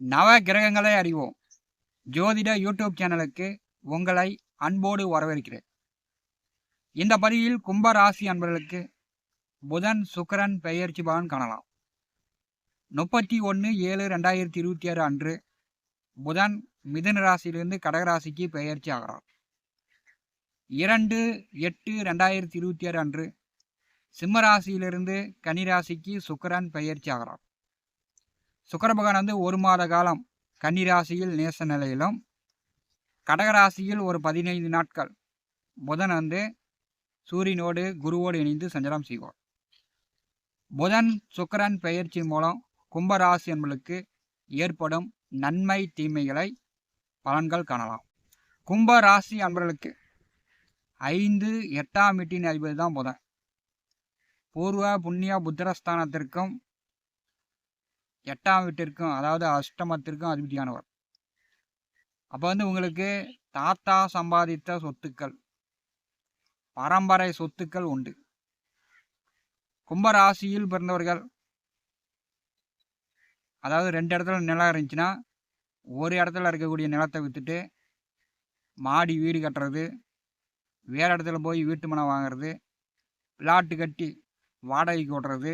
நவ கிரகங்களை அறிவோம் ஜோதிட யூடியூப் சேனலுக்கு உங்களை அன்போடு வரவேற்கிறேன். இந்த பதிவில் கும்ப ராசி அன்பர்களுக்கு புதன் சுக்கிரன் பெயர்ச்சி பலன் காணலாம். 31/7/2026 அன்று புதன் மிதுன ராசியிலிருந்து கடகராசிக்கு பெயர்ச்சி ஆகிறார். 2/8/2026 அன்று சிம்ம ராசியிலிருந்து கன்னிராசிக்கு சுக்கிரன் பெயர்ச்சி ஆகிறார். சுக்கிர பகவான் வந்து ஒரு மாத காலம் கன்னிராசியில் நேச நிலையிலும் கடகராசியில் ஒரு 15 நாட்கள் புதன் வந்து சூரியனோடு குருவோடு இணைந்து சஞ்சாரம் செய்வார். புதன் சுக்கிரன் பெயர்ச்சி மூலம் கும்பராசி என்பதற்கு ஏற்படும் நன்மை தீமைகளை பலன்கள் காணலாம். கும்ப ராசி அன்பர்களுக்கு 5, 8ஆம் வீட்டின் அதிபதி தான் புதன். பூர்வ புண்ணிய புத்திரஸ்தானத்திற்கும் 8ஆம் வீட்டிற்கும் அதாவது அஷ்டமத்திற்கும் அதிபதியானவர். அப்போ வந்து உங்களுக்கு தாத்தா சம்பாதித்த சொத்துக்கள், பரம்பரை சொத்துக்கள் உண்டு. கும்பராசியில் பிறந்தவர்கள் அதாவது 2 இடத்துல நிலம் இருந்துச்சுன்னா ஒரு இடத்துல இருக்கக்கூடிய நிலத்தை விற்றுட்டு மாடி வீடு கட்டுறது, வேறு இடத்துல போய் வீட்டு மனை வாங்கிறது, பிளாட்டு கட்டி வாடகைக்கு ஓட்டுறது,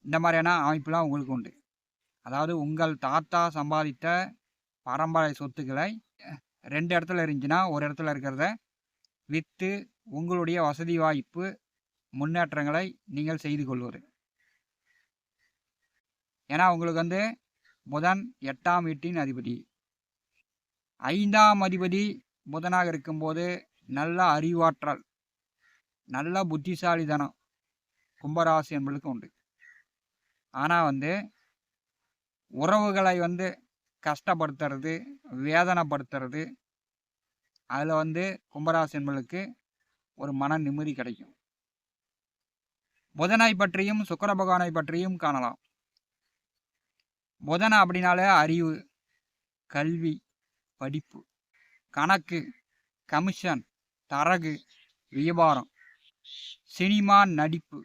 இந்த மாதிரியான அமைப்புலாம் உங்களுக்கு உண்டு. அதாவது உங்கள் தாத்தா சம்பாதித்த பரம்பரை சொத்துக்களை 2 இடத்துல இருந்துச்சுன்னா ஒரு இடத்துல இருக்கிறத விற்று உங்களுடைய வசதி வாய்ப்பு முன்னேற்றங்களை நீங்கள் செய்து கொள்வது. ஏன்னா உங்களுக்கு வந்து புதன் 8ஆம் வீட்டின் அதிபதி. 5ஆம் அதிபதி புதனாக இருக்கும்போது நல்ல அறிவாற்றல், நல்ல புத்திசாலித்தனம் கும்பராசி என்பதுக்கு உண்டு. ஆனால் வந்து உறவுகளை வந்து கஷ்டப்படுத்துறது, வேதனைப்படுத்துறது, அதில் வந்து கும்பராசி என்பதற்கு ஒரு மன நிம்மதி கிடைக்கும். புதனை பற்றியும் சுக்கிர பகவானை பற்றியும் காணலாம். புதன் அப்படின்னாலே அறிவு, கல்வி, படிப்பு, கணக்கு, கமிஷன், தரகு, வியாபாரம், சினிமா நடிப்பு,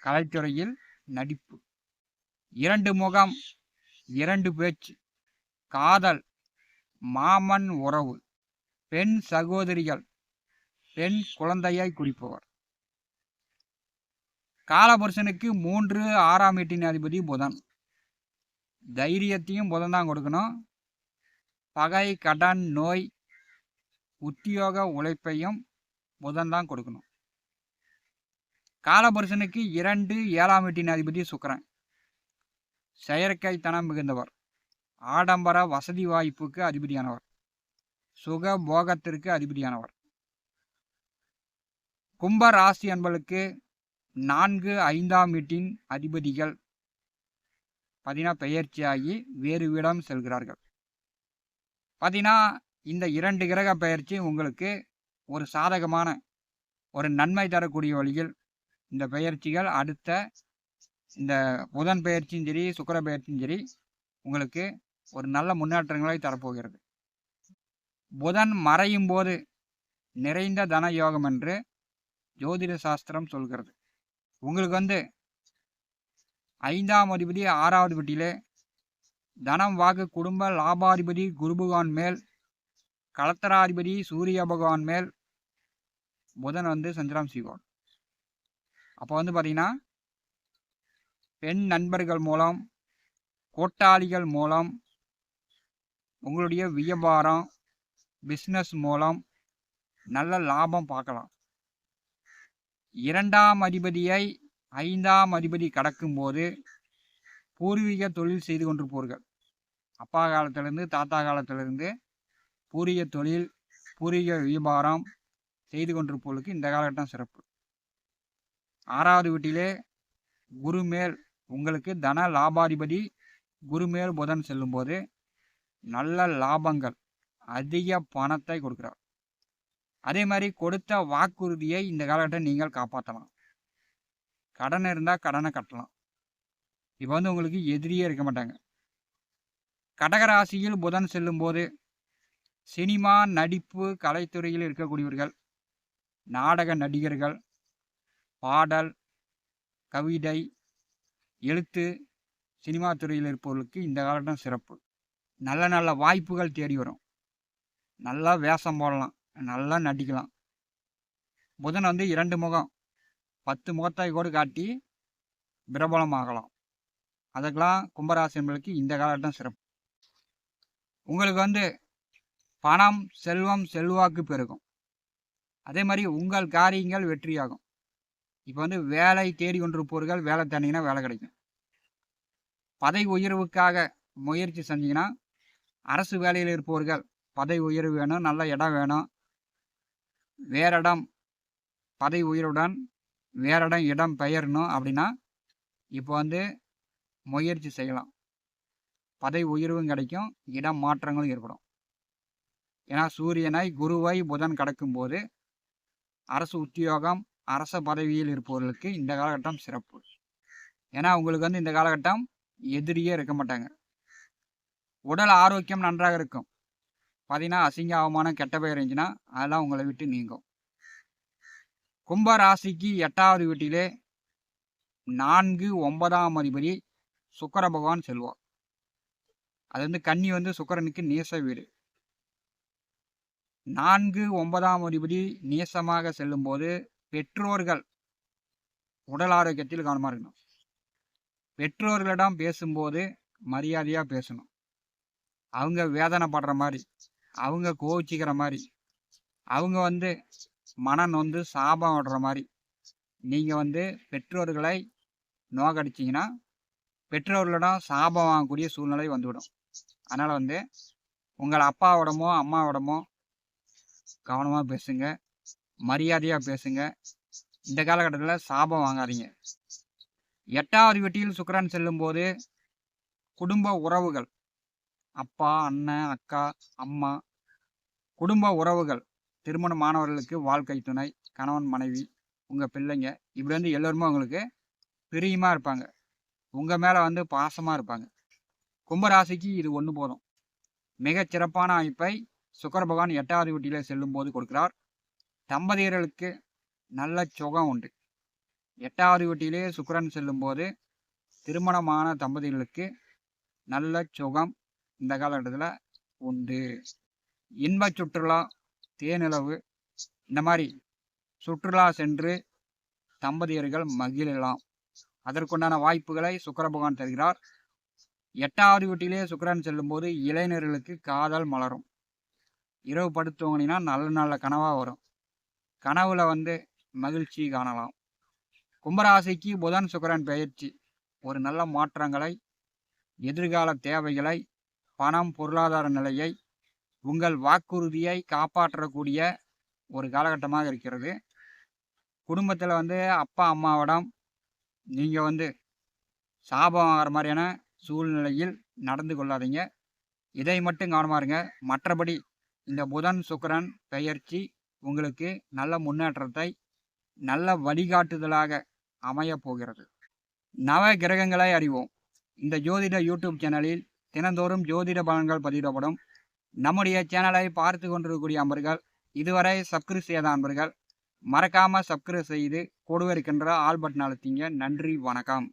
கலைத்துறையில் நடிப்பு, 2 முகம், 2 பேச்சு, காதல், மாமன் உறவு, பெண் சகோதரிகள், பெண் குழந்தையை குறிப்பவர். காலபுருஷனுக்கு 3, 6ஆம் வீட்டின் அதிபதி புதன். தைரியத்தையும் புதன் தான் கொடுக்கணும். பகை, கடன், நோய், உத்தியோக உழைப்பையும் புதன் தான் கொடுக்கணும். காலபுருஷனுக்கு 2, 7ஆம் வீட்டின் அதிபதி சுக்கிரன். செயற்கைத்தனம் மிகுந்தவர், ஆடம்பர வசதி வாய்ப்புக்கு அதிபதியானவர், சுக போகத்திற்கு அதிபதியானவர். கும்ப ராசி என்பதற்கு 4, 5ஆம் வீட்டின் அதிபதிகள் பார்த்தீங்கன்னா பெயர்ச்சியாகி வேறு வீடம் செல்கிறார்கள். பார்த்தீங்கன்னா இந்த 2 கிரக பெயர்ச்சி உங்களுக்கு ஒரு சாதகமான ஒரு நன்மை தரக்கூடிய வழியில் இந்த பெயர்ச்சிகள் அடுத்த இந்த புதன் பெயர்ச்சியும் சரி சுக்கிர பெயர்ச்சியும் சரி உங்களுக்கு ஒரு நல்ல முன்னேற்றங்களை தரப்போகிறது. புதன் மறையும் போது நிறைந்த தன யோகம் என்று ஜோதிட சாஸ்திரம் சொல்கிறது. உங்களுக்கு வந்து 5ஆம் அதிபதி 6வது வீட்டிலே தனம் வாக்கு குடும்ப லாபாதிபதி குரு பகவான் மேல், கலத்தராதிபதி சூரிய பகவான் மேல் புதன் வந்து சஞ்சாரம் செய்வார். அப்போ வந்து பார்த்தீங்கன்னா பெண் நண்பர்கள் மூலம், கூட்டாளிகள் மூலம், உங்களுடைய வியாபாரம் பிஸ்னஸ் மூலம் நல்ல லாபம் பார்க்கலாம். 2ஆம் அதிபதியை 5ஆம் அதிபதி கடக்கும்போது பூர்வீக தொழில் செய்து கொண்டிருப்பவர்கள், அப்பா காலத்திலிருந்து தாத்தா காலத்திலிருந்து பூர்வீக தொழில் பூர்வீக வியாபாரம் செய்து கொண்டிருப்பவர்களுக்கு இந்த காலகட்டம் சிறப்பு. 6வது வீட்டிலே குரு மேல் உங்களுக்கு தன லாபாதிபதி குரு மேல் புதன் செல்லும்போது நல்ல லாபங்கள், அதிக பணத்தை கொடுக்கிறார். அதே மாதிரி கொடுத்த வாக்குறுதியை இந்த காலகட்டம் நீங்கள் காப்பாற்றலாம். கடன் இருந்தால் கடனை கட்டலாம். இப்போ வந்து உங்களுக்கு எதிரியே இருக்க மாட்டாங்க. கடகராசியில் புதன் செல்லும்போது சினிமா நடிப்பு கலைத்துறையில் இருக்கக்கூடியவர்கள், நாடக நடிகர்கள், பாடல், கவிதை, எழுத்து, சினிமா துறையில் இருப்பவர்களுக்கு இந்த காலகட்டம் சிறப்பு. நல்ல நல்ல வாய்ப்புகள் தேடி வரும். நல்லா வேஷம் போடலாம், நல்லா நடிக்கலாம். புதன் வந்து 2 முகம், 10 முகத்தை கூட காட்டி பிரபலமாகலாம். அதுக்கெல்லாம் கும்பராசி என்பதற்கு இந்த காலகட்டம் சிறப்பு. உங்களுக்கு வந்து பணம், செல்வம், செல்வாக்கு பெருகும். அதே மாதிரி உங்கள் காரியங்கள் வெற்றியாகும். இப்போ வந்து வேலை தேடி கொண்டிருப்பவர்கள் வேலை தேடிங்கன்னா வேலை கிடைக்கும். பதவி உயர்வுக்காக முயற்சி செஞ்சீங்கன்னா, அரசு வேலையில் இருப்பவர்கள் பதவி உயர்வு வேணும், நல்ல இடம் வேணும். வேற இடம் பதவி உயர்வுடன் வேற இடம் பெயரணும் அப்படின்னா இப்போ வந்து முயற்சி செய்யலாம். பதவி உயர்வும் கிடைக்கும், இடம் மாற்றங்களும் ஏற்படும். ஏன்னா சூரியனை, குருவை, புதன் கடக்கும்போது அரசு உத்தியோகம், அரச பதவியில் இருப்பவர்களுக்கு இந்த காலகட்டம் சிறப்பு. ஏன்னா உங்களுக்கு வந்து இந்த காலகட்டம் எதிரியே இருக்க மாட்டாங்க. உடல் ஆரோக்கியம் நன்றாக இருக்கும். பார்த்தீங்கன்னா அசிங்க அவமானம் கெட்ட பெயர் இருந்துச்சுன்னா அதெல்லாம் உங்களை விட்டு நீங்கும். கும்ப ராசிக்கு 8வது வீட்டிலே 4, 9ஆம் அதிபதி சுக்கிர பகவான் செல்வார். அது வந்து கன்னி வந்து சுக்கிரனுக்கு நேச வீடு. 4, 9ஆம் அதிபதி நேசமாக செல்லும் போது பெற்றோர்கள் உடல் ஆரோக்கியத்தில் கவனமாக இருக்கணும். பெற்றோர்களிடம் பேசும்போது மரியாதையாக பேசணும். அவங்க வேதனைப்படுற மாதிரி, அவங்க கோவிச்சிக்கிற மாதிரி, அவங்க வந்து மனம் நொந்து சாபம் விடுற மாதிரி நீங்கள் வந்து பெற்றோர்களை நோக்கடிச்சிங்கன்னா பெற்றோர்களிடம் சாபம் வாங்கக்கூடிய சூழ்நிலை வந்துவிடும். அதனால் வந்து உங்கள் அப்பாவோடமோ அம்மாவோடமோ கவனமாக பேசுங்க, மரியாதையாக பேசுங்க. இந்த காலகட்டத்தில் சாபம் வாங்காதீங்க. 8வது வீட்டில் சுக்கிரன் செல்லும்போது குடும்ப உறவுகள், அப்பா, அண்ணன், அக்கா, அம்மா, குடும்ப உறவுகள், திருமணமானவர்களுக்கு வாழ்க்கை துணை, கணவன், மனைவி, உங்கள் பிள்ளைங்க, இப்படி வந்து எல்லோருமே உங்களுக்கு பிரியமாக இருப்பாங்க. உங்கள் மேலே வந்து பாசமாக இருப்பாங்க. கும்பராசிக்கு இது ஒன்று போதும். மிகச்சிறப்பான அமைப்பை சுக்கிர பகவான் 8வது வீட்டிலே செல்லும் போது கொடுக்கிறார். தம்பதியர்களுக்கு நல்ல சுகம் உண்டு. 8வது வீட்டிலே சுக்கிரன் செல்லும்போது திருமணமான தம்பதிகளுக்கு நல்ல சுகம் இந்த காலகட்டத்தில் உண்டு. இன்ப சுற்றுலா, தேனிலவு, இந்த மாதிரி சுற்றுலா சென்று தம்பதியர்கள் மகிழலாம். அதற்குண்டான வாய்ப்புகளை சுக்கிர பகவான் தருகிறார். 8வது வீட்டிலே சுக்கிரன் செல்லும்போது இளைஞர்களுக்கு காதல் மலரும். இரவு படுத்துவங்கன்னா நல்ல நல்ல கனவாக வரும். கனவுல வந்து மகிழ்ச்சி காணலாம். கும்பராசிக்கு புதன் சுக்கிரன் பெயர்ச்சி ஒரு நல்ல மாற்றங்களை, எதிர்கால தேவைகளை, பணம், பொருளாதார நிலையை, உங்கள் வாக்குறுதியை காப்பாற்றக்கூடிய ஒரு காலகட்டமாக இருக்கிறது. குடும்பத்தில் வந்து அப்பா அம்மாவிடம் நீங்கள் வந்து சாபம் ஆகிற மாதிரியான சூழ்நிலையில் நடந்து கொள்ளாதீங்க. இதை மட்டும் கவனமாக இருங்க. மற்றபடி இந்த புதன் சுக்கிரன் பெயர்ச்சி உங்களுக்கு நல்ல முன்னேற்றத்தை, நல்ல வழிகாட்டுதலாக அமையப் போகிறது. நவ கிரகங்களை அறிவோம். இந்த ஜோதிட யூடியூப் சேனலில் தினந்தோறும் ஜோதிட பலன்கள் பதிவிடப்படும். நம்முடைய சேனலை பார்த்து கொண்டிருக்கக்கூடிய அன்பர்கள், இதுவரை சப்ஸ்கிரைப் செய்யாத அன்பர்கள் மறக்காமல் சப்ஸ்கிரைப் செய்து கூடவே இருக்கின்ற ஆல் பட்டன் அழுத்திங்க. நன்றி, வணக்கம்.